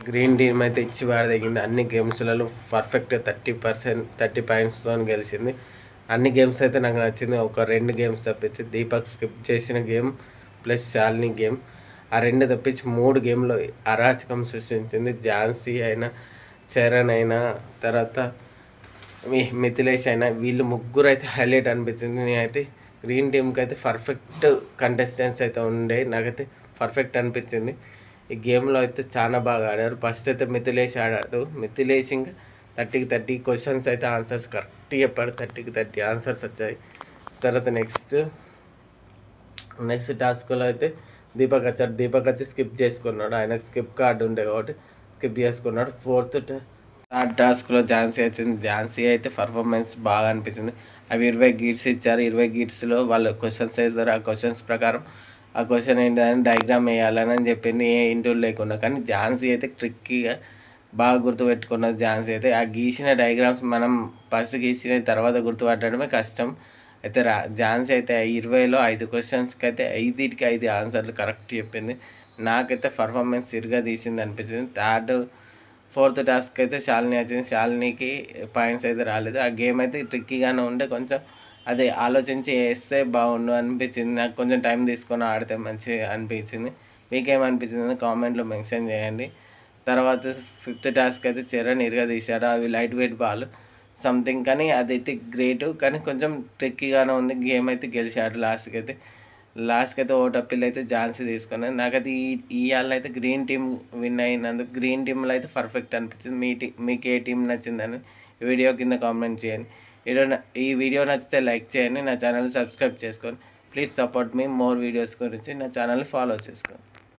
Green team అయితే ఇచ్చి వాడదగింది. అన్ని గేమ్స్లలో పర్ఫెక్ట్ 30 పాయింట్స్తో గెలిచింది. అన్ని గేమ్స్ అయితే నాకు నచ్చింది. ఒక 2 గేమ్స్ తప్పించి దీపక్ స్కిప్ చేసిన గేమ్ ప్లస్ శాలిని గేమ్, ఆ 2 తప్పించి 3 గేమ్లో అరాచకం సృష్టించింది. ఝాన్సీ అయినా, చరణ్ అయినా, తర్వాత మిథిలేష్ అయినా, వీళ్ళు ముగ్గురు అయితే హైలైట్ అనిపించింది. నేనైతే గ్రీన్ టీమ్కి అయితే పర్ఫెక్ట్ కంటెస్టెంట్స్ అయితే ఉండే, నాకైతే పర్ఫెక్ట్ అనిపించింది. ఈ గేమ్లో అయితే చాలా బాగా ఆడారు. ఫస్ట్ అయితే మిథిలేష్ ఆడాడు. మిథిలేష్ ఇంకా 30కి 30 క్వశ్చన్స్ అయితే ఆన్సర్స్ కరెక్ట్ చెప్పాడు. 30కి 30 ఆన్సర్స్ వచ్చాయి. తర్వాత నెక్స్ట్ టాస్క్లో అయితే దీపక్ వచ్చాడు. దీపక్ వచ్చి స్కిప్ చేసుకున్నాడు. ఆయనకు స్కిప్ కార్డు ఉండే కాబట్టి స్కిప్ చేసుకున్నాడు. థర్డ్ టాస్క్లో ఝాన్సీ వచ్చింది. ఝాన్సీ అయితే పర్ఫార్మెన్స్ బాగా అనిపించింది. అవి 20 గీట్స్ ఇచ్చారు. 20 గీట్స్లో వాళ్ళు క్వశ్చన్స్ వేస్తారు. ఆ క్వశ్చన్స్ ప్రకారం ఆ క్వశ్చన్ ఏంటని డయాగ్రామ్ వేయాలని చెప్పింది, ఏ ఇంటూలు లేకుండా. కానీ ఝాన్సీ అయితే ట్రిక్కీగా బాగా గుర్తుపెట్టుకున్నది. ఝాన్సీ అయితే ఆ గీసిన డయాగ్రామ్స్ మనం ఫస్ట్ గీసిన తర్వాత గుర్తుపట్టడమే కష్టం. అయితే ఝాన్సీ అయితే 20లో 5 క్వశ్చన్స్కి అయితే 5కి 5 ఆన్సర్లు కరెక్ట్ చెప్పింది. నాకైతే పర్ఫార్మెన్స్ సిరిగా తీసింది అనిపించింది. ఫోర్త్ టాస్క్ అయితే శాలిని వచ్చింది. శాలినికి పాయింట్స్ అయితే రాలేదు. ఆ గేమ్ అయితే ట్రిక్కీగానే ఉండే, కొంచెం అది ఆలోచించి వేస్తే బాగుండు అనిపించింది. నాకు కొంచెం టైం తీసుకొని ఆడితే మంచిగా అనిపించింది. మీకేమనిపించింది కామెంట్లో మెన్షన్ చేయండి. తర్వాత 5th టాస్క్ అయితే చరణ్ తీశాడు. అవి లైట్ వెయిట్ బాల్ సంథింగ్, కానీ అదైతే గ్రేటు, కానీ కొంచెం ట్రిక్కీగానే ఉంది. గేమ్ అయితే గెలిచాడు. లాస్ట్కి అయితే ఓటప్పిల్ అయితే ఝాన్సీ తీసుకున్నాను. నాకైతే ఇవాళ అయితే గ్రీన్ టీమ్ విన్ అయినందుకు గ్రీన్ టీంలో అయితే పర్ఫెక్ట్ అనిపించింది. మీకు ఏ టీం నచ్చిందని వీడియో కింద కామెంట్ చేయండి. ఈ వీడియో నచ్చితే లైక్ చేయండి. నా ఛానల్ సబ్స్క్రైబ్ చేసుకోండి. Please support me more videos గురించి నా ఛానల్ని ఫాలో చేసుకోండి.